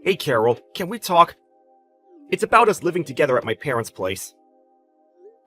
Hey Carol, can we talk? It's about us living together at my parents' place.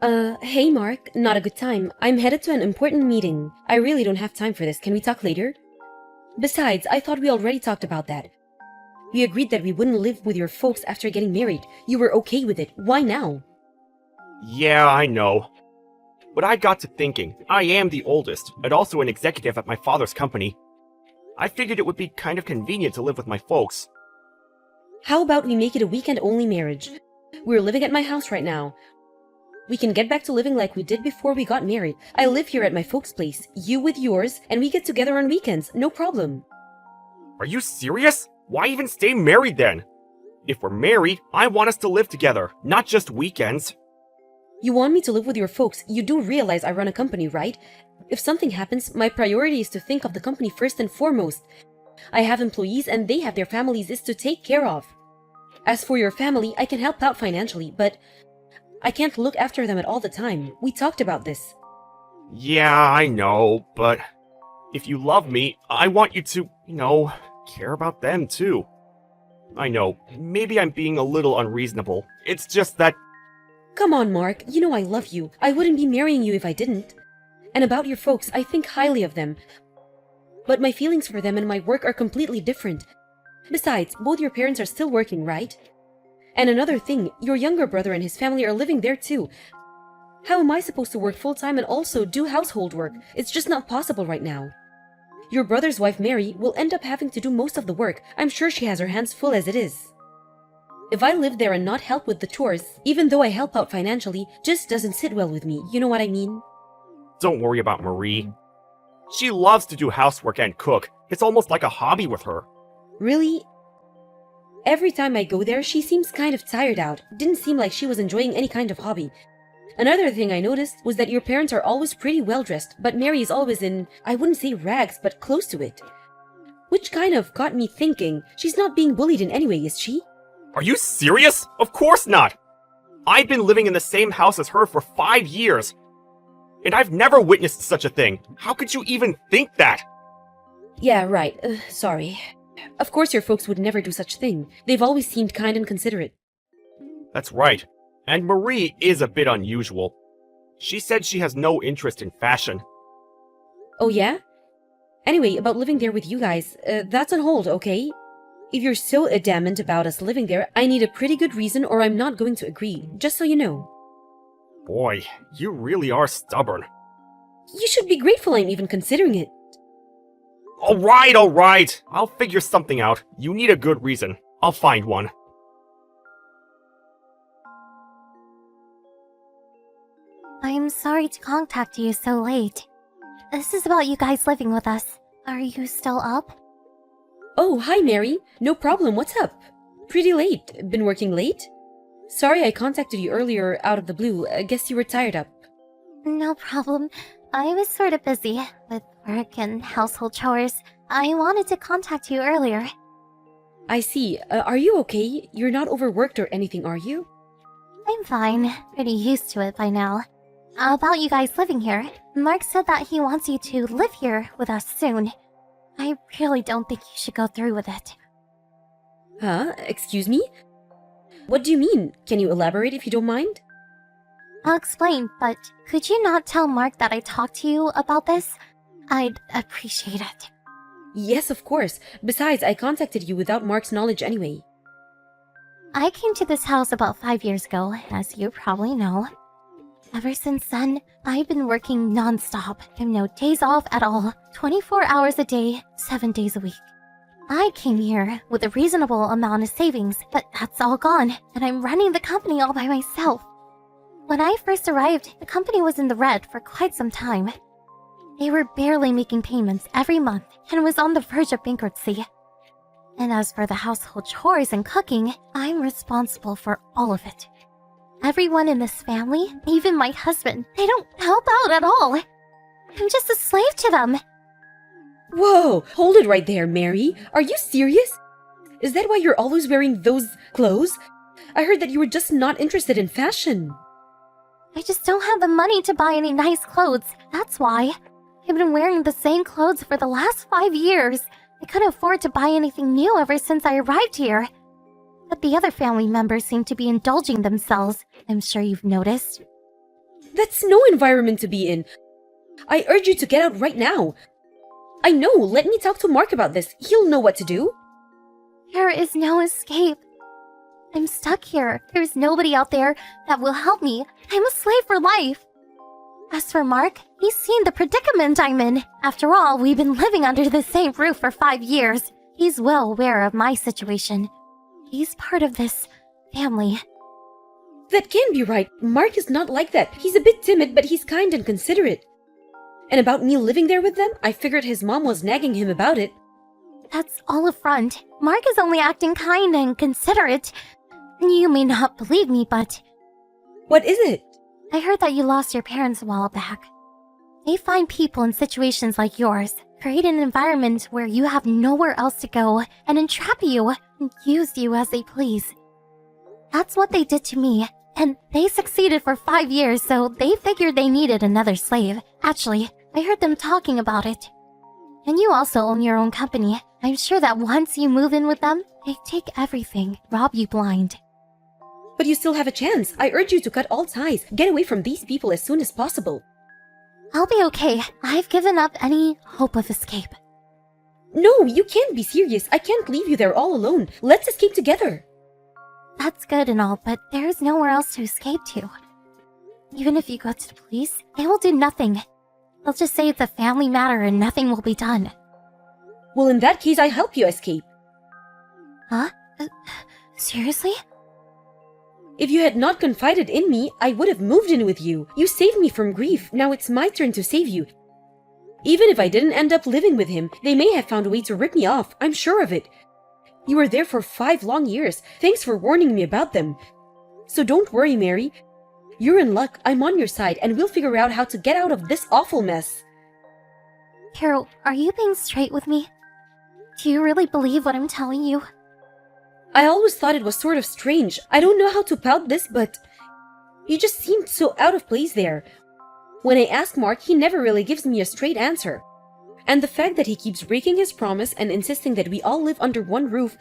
Hey Mark, not a good time. I'm headed to an important meeting. I really don't have time for this. Can we talk later? Besides, I thought we already talked about that. We agreed that we wouldn't live with your folks after getting married. You were okay with it. Why now? Yeah, I know. But I got to thinking, I am the oldest, and also an executive at my father's company. I figured it would be kind of convenient to live with my folks. How about we make it a weekend-only marriage? We're living at my house right now. We can get back to living like we did before we got married. I live here at my folks' place, you with yours, and we get together on weekends, no problem. Are you serious? Why even stay married then? If we're married, I want us to live together, not just weekends. You want me to live with your folks? You do realize I run a company, right? If something happens, my priority is to think of the company first and foremost. I have employees and they have their families to take care of. As for your family, I can help out financially, but I can't look after them at all the time. We talked about this. Yeah, I know, but if you love me, I want you to, care about them too. I know, maybe I'm being a little unreasonable. It's just that... Come on, Mark. You know I love you. I wouldn't be marrying you if I didn't. And about your folks, I think highly of them. But my feelings for them and my work are completely different. Besides, both your parents are still working, right? And another thing, your younger brother and his family are living there too. How am I supposed to work full-time and also do household work? It's just not possible right now. Your brother's wife, Mary, will end up having to do most of the work. I'm sure she has her hands full as it is. If I live there and not help with the chores, even though I help out financially, just doesn't sit well with me. You know what I mean? Don't worry about Marie. She loves to do housework and cook. It's almost like a hobby with her. Really? Every time I go there, she seems kind of tired out. Didn't seem like she was enjoying any kind of hobby. Another thing I noticed was that your parents are always pretty well dressed, but Mary is always in, I wouldn't say rags, but close to it. Which kind of got me thinking, she's not being bullied in any way, is she? Are you serious? Of course not! I've been living in the same house as her for 5 years. And I've never witnessed such a thing. How could you even think that? Yeah, right. Sorry. Of course your folks would never do such thing. They've always seemed kind and considerate. That's right. And Marie is a bit unusual. She said she has no interest in fashion. Oh yeah? Anyway, about living there with you guys, that's on hold, okay? If you're so adamant about us living there, I need a pretty good reason or I'm not going to agree, just so you know. Boy, you really are stubborn. You should be grateful I'm even considering it. Alright. I'll figure something out. You need a good reason. I'll find one. I'm sorry to contact you so late. This is about you guys living with us. Are you still up? Oh, hi Mary. No problem, what's up? Pretty late. Been working late? Sorry I contacted you earlier out of the blue. I guess you were tired up. No problem. I was sort of busy with work and household chores. I wanted to contact you earlier. I see. Are you okay? You're not overworked or anything, are you? I'm fine. Pretty used to it by now. About you guys living here, Mark said that he wants you to live here with us soon. I really don't think you should go through with it. Huh? Excuse me? What do you mean? Can you elaborate if you don't mind? I'll explain, but could you not tell Mark that I talked to you about this? I'd appreciate it. Yes, of course. Besides, I contacted you without Mark's knowledge anyway. I came to this house about 5 years ago, as you probably know. Ever since then, I've been working non-stop, and no days off at all, 24 hours a day, 7 days a week. I came here with a reasonable amount of savings, but that's all gone, and I'm running the company all by myself. When I first arrived, the company was in the red for quite some time. They were barely making payments every month and was on the verge of bankruptcy. And as for the household chores and cooking, I'm responsible for all of it. Everyone in this family, even my husband, they don't help out at all. I'm just a slave to them. Whoa! Hold it right there, Mary. Are you serious? Is that why you're always wearing those clothes? I heard that you were just not interested in fashion. I just don't have the money to buy any nice clothes. That's why. I've been wearing the same clothes for the last 5 years. I couldn't afford to buy anything new ever since I arrived here. But the other family members seem to be indulging themselves. I'm sure you've noticed. That's no environment to be in. I urge you to get out right now. I know, let me talk to Mark about this. He'll know what to do. There is no escape. I'm stuck here. There's nobody out there that will help me. I'm a slave for life. As for Mark, he's seen the predicament I'm in. After all, we've been living under the same roof for 5 years. He's well aware of my situation. He's part of this family. That can't be right. Mark is not like that. He's a bit timid, but he's kind and considerate. And about me living there with them, I figured his mom was nagging him about it. That's all a front. Mark is only acting kind and considerate. You may not believe me, but What is it? I heard that you lost your parents a while back. They find people in situations like yours, create an environment where you have nowhere else to go, and entrap you and use you as they please. That's what they did to me, and they succeeded for 5 years, so they figured they needed another slave. Actually, I heard them talking about it. And you also own your own company. I'm sure that once you move in with them, they take everything, rob you blind. But you still have a chance. I urge you to cut all ties. Get away from these people as soon as possible. I'll be okay. I've given up any hope of escape. No, you can't be serious. I can't leave you there all alone. Let's escape together. That's good and all, but there's nowhere else to escape to. Even if you go to the police, they will do nothing. They'll just say it's a family matter and nothing will be done. Well, in that case, I help you escape. Huh? Seriously? If you had not confided in me, I would have moved in with you. You saved me from grief. Now it's my turn to save you. Even if I didn't end up living with him, they may have found a way to rip me off. I'm sure of it. You were there for 5 long years. Thanks for warning me about them. So don't worry, Mary. You're in luck. I'm on your side, and we'll figure out how to get out of this awful mess. Carol, are you being straight with me? Do you really believe what I'm telling you? I always thought it was sort of strange. I don't know how to pout this, but you just seemed so out of place there. When I ask Mark, he never really gives me a straight answer. And the fact that he keeps breaking his promise and insisting that we all live under one roof,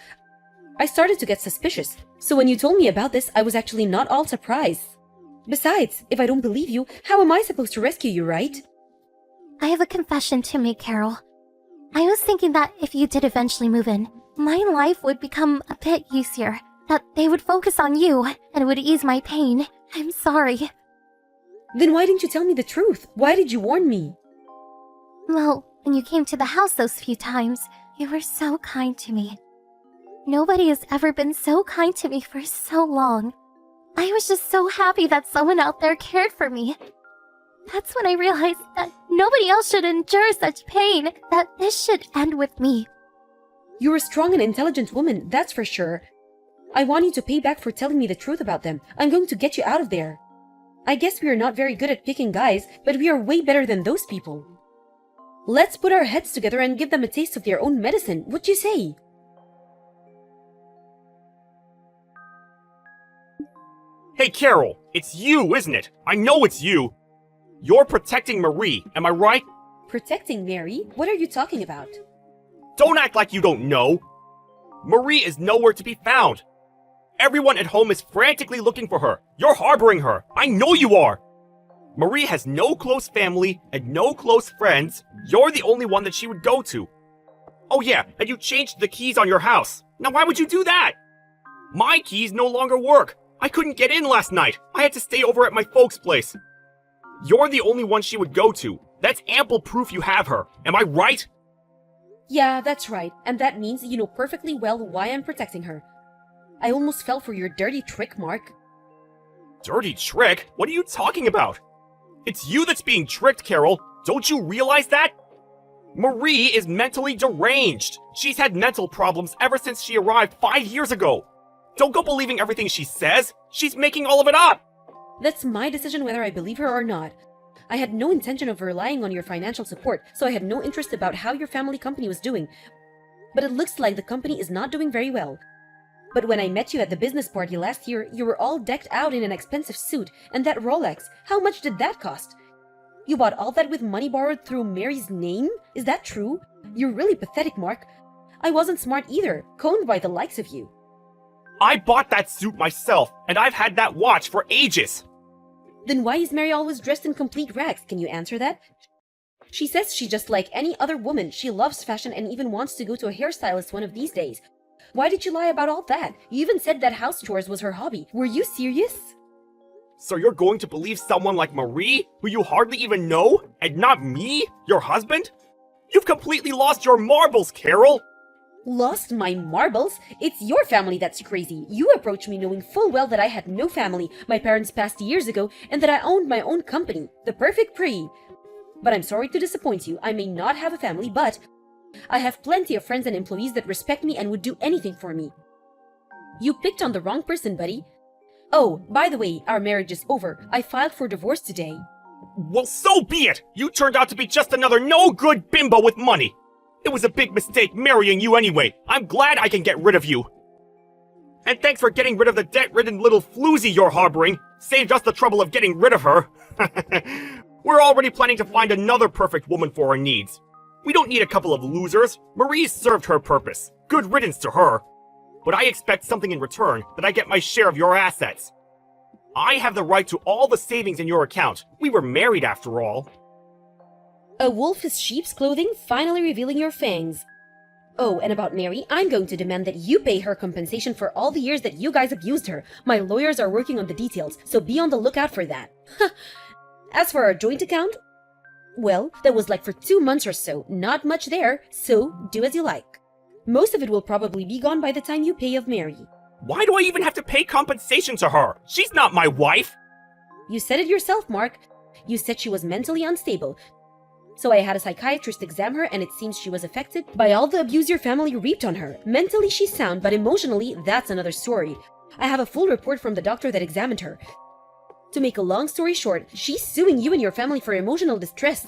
I started to get suspicious. So when you told me about this, I was actually not all surprised. Besides, if I don't believe you, how am I supposed to rescue you, right? I have a confession to make, Carol. I was thinking that if you did eventually move in, my life would become a bit easier. That they would focus on you, and it would ease my pain. I'm sorry. Then why didn't you tell me the truth? Why did you warn me? Well, when you came to the house those few times, you were so kind to me. Nobody has ever been so kind to me for so long. I was just so happy that someone out there cared for me. That's when I realized that nobody else should endure such pain, that this should end with me. You're a strong and intelligent woman, that's for sure. I want you to pay back for telling me the truth about them. I'm going to get you out of there. I guess we are not very good at picking guys, but we are way better than those people. Let's put our heads together and give them a taste of their own medicine. What you say? Hey, Carol, it's you, isn't it? I know it's you. You're protecting Marie, am I right? Protecting Mary? What are you talking about? Don't act like you don't know. Marie is nowhere to be found. Everyone at home is frantically looking for her. You're harboring her. I know you are. Marie has no close family and no close friends. You're the only one that she would go to. Oh yeah, and you changed the keys on your house. Now why would you do that? My keys no longer work. I couldn't get in last night. I had to stay over at my folks' place. You're the only one she would go to. That's ample proof you have her. Am I right? Yeah, that's right. And that means you know perfectly well why I'm protecting her. I almost fell for your dirty trick, Mark. Dirty trick? What are you talking about? It's you that's being tricked, Carol. Don't you realize that? Marie is mentally deranged. She's had mental problems ever since she arrived 5 years ago. Don't go believing everything she says. She's making all of it up. That's my decision whether I believe her or not. I had no intention of relying on your financial support, so I had no interest about how your family company was doing. But it looks like the company is not doing very well. But when I met you at the business party last year, you were all decked out in an expensive suit, and that Rolex, how much did that cost? You bought all that with money borrowed through Mary's name? Is that true? You're really pathetic, Mark. I wasn't smart either, coned by the likes of you. I bought that suit myself, and I've had that watch for ages. Then why is Mary always dressed in complete rags? Can you answer that? She says she's just like any other woman. She loves fashion and even wants to go to a hairstylist one of these days. Why did you lie about all that? You even said that house chores was her hobby. Were you serious? So you're going to believe someone like Marie, who you hardly even know, and not me, your husband? You've completely lost your marbles, Carol! Lost my marbles? It's your family that's crazy. You approached me knowing full well that I had no family, my parents passed years ago, and that I owned my own company, The Perfect Pre. But I'm sorry to disappoint you. I may not have a family, but I have plenty of friends and employees that respect me and would do anything for me. You picked on the wrong person, buddy. Oh, by the way, our marriage is over. I filed for divorce today. Well, so be it! You turned out to be just another no-good bimbo with money! It was a big mistake marrying you anyway. I'm glad I can get rid of you. And thanks for getting rid of the debt-ridden little floozy you're harboring. Saved us the trouble of getting rid of her. We're already planning to find another perfect woman for our needs. We don't need a couple of losers. Marie's served her purpose. Good riddance to her. But I expect something in return, that I get my share of your assets. I have the right to all the savings in your account. We were married after all. A wolf is sheep's clothing, finally revealing your fangs. Oh, and about Mary, I'm going to demand that you pay her compensation for all the years that you guys abused her. My lawyers are working on the details, so be on the lookout for that. As for our joint account, well, that was like for 2 months or so, not much there, so do as you like. Most of it will probably be gone by the time you pay of Mary. Why do I even have to pay compensation to her? She's not my wife! You said it yourself, Mark. You said she was mentally unstable. So I had a psychiatrist examine her, and it seems she was affected by all the abuse your family reaped on her. Mentally, she's sound, but emotionally, that's another story. I have a full report from the doctor that examined her. To make a long story short, she's suing you and your family for emotional distress.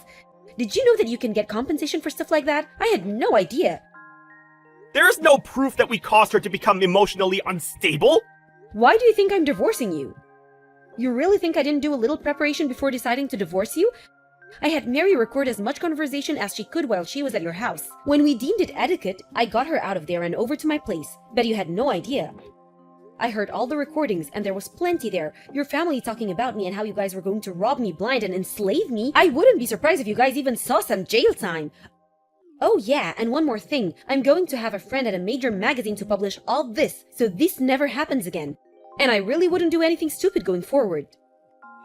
Did you know that you can get compensation for stuff like that? I had no idea. There's no proof that we caused her to become emotionally unstable! Why do you think I'm divorcing you? You really think I didn't do a little preparation before deciding to divorce you? I had Mary record as much conversation as she could while she was at your house. When we deemed it etiquette, I got her out of there and over to my place. Bet you had no idea. I heard all the recordings, and there was plenty there. Your family talking about me and how you guys were going to rob me blind and enslave me. I wouldn't be surprised if you guys even saw some jail time. Oh yeah, and one more thing. I'm going to have a friend at a major magazine to publish all this, so this never happens again. And I really wouldn't do anything stupid going forward.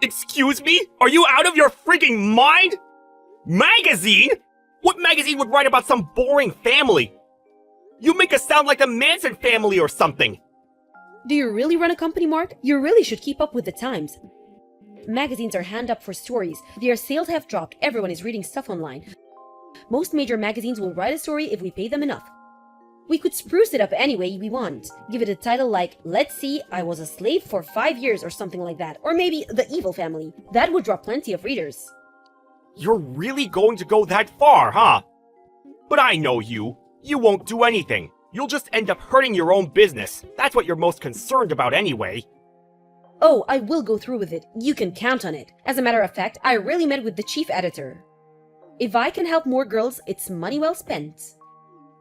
Excuse me? Are you out of your frigging mind? Magazine? What magazine would write about some boring family? You make us sound like the Manson family or something. Do you really run a company, Mark? You really should keep up with the times. Magazines are hand up for stories. Their sales have dropped. Everyone is reading stuff online. Most major magazines will write a story if we pay them enough. We could spruce it up any way we want. Give it a title like, let's see, I was a slave for 5 years or something like that. Or maybe The Evil Family. That would draw plenty of readers. You're really going to go that far, huh? But I know you. You won't do anything. You'll just end up hurting your own business. That's what you're most concerned about anyway. Oh, I will go through with it. You can count on it. As a matter of fact, I really met with the chief editor. If I can help more girls, it's money well spent.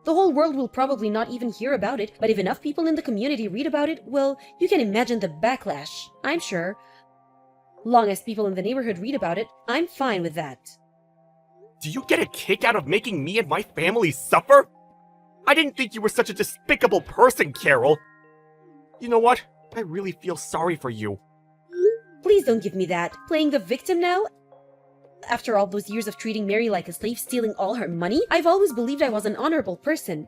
The whole world will probably not even hear about it, but if enough people in the community read about it, well, you can imagine the backlash, I'm sure. Long as people in the neighborhood read about it, I'm fine with that. Do you get a kick out of making me and my family suffer? I didn't think you were such a despicable person, Carol. You know what? I really feel sorry for you. Please don't give me that. Playing the victim now? After all those years of treating Mary like a slave, stealing all her money, I've always believed I was an honorable person.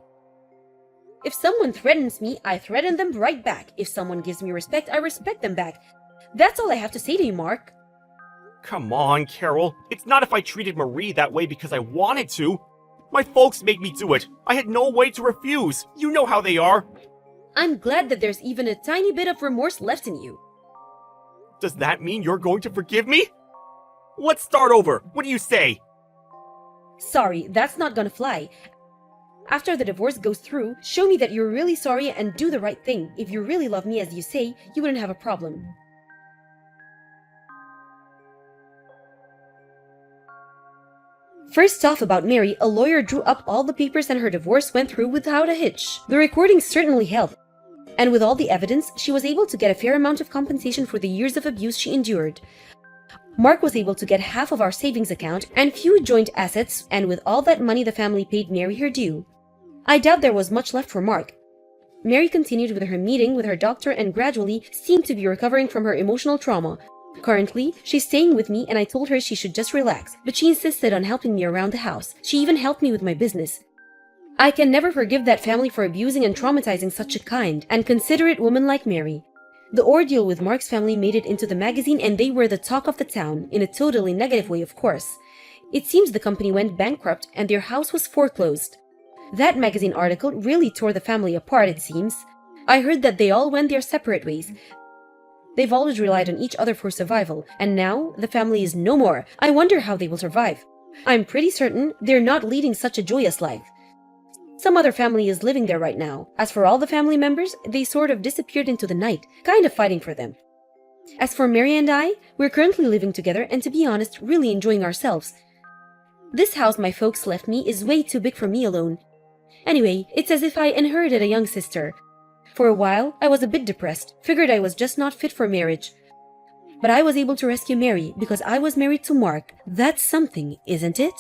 If someone threatens me, I threaten them right back. If someone gives me respect, I respect them back. That's all I have to say to you, Mark. Come on, Carol. It's not if I treated Marie that way because I wanted to. My folks made me do it. I had no way to refuse. You know how they are. I'm glad that there's even a tiny bit of remorse left in you. Does that mean you're going to forgive me? Let's start over. What do you say? Sorry, that's not gonna fly. After the divorce goes through, show me that you're really sorry and do the right thing. If you really love me as you say, you wouldn't have a problem. First off, about Mary, a lawyer drew up all the papers and her divorce went through without a hitch. The recordings certainly helped. And with all the evidence, she was able to get a fair amount of compensation for the years of abuse she endured. Mark was able to get half of our savings account and few joint assets, and with all that money the family paid Mary her due. I doubt there was much left for Mark. Mary continued with her meeting with her doctor and gradually seemed to be recovering from her emotional trauma. Currently, she's staying with me and I told her she should just relax, but she insisted on helping me around the house. She even helped me with my business. I can never forgive that family for abusing and traumatizing such a kind and considerate woman like Mary. The ordeal with Mark's family made it into the magazine and they were the talk of the town, in a totally negative way, of course. It seems the company went bankrupt and their house was foreclosed. That magazine article really tore the family apart, it seems. I heard that they all went their separate ways. They've always relied on each other for survival, and now the family is no more. I wonder how they will survive. I'm pretty certain they're not leading such a joyous life. Some other family is living there right now. As for all the family members, they sort of disappeared into the night, kind of fighting for them. As for Mary and I, we're currently living together and to be honest, really enjoying ourselves. This house my folks left me is way too big for me alone. Anyway, it's as if I inherited a young sister. For a while, I was a bit depressed, figured I was just not fit for marriage. But I was able to rescue Mary because I was married to Mark. That's something, isn't it?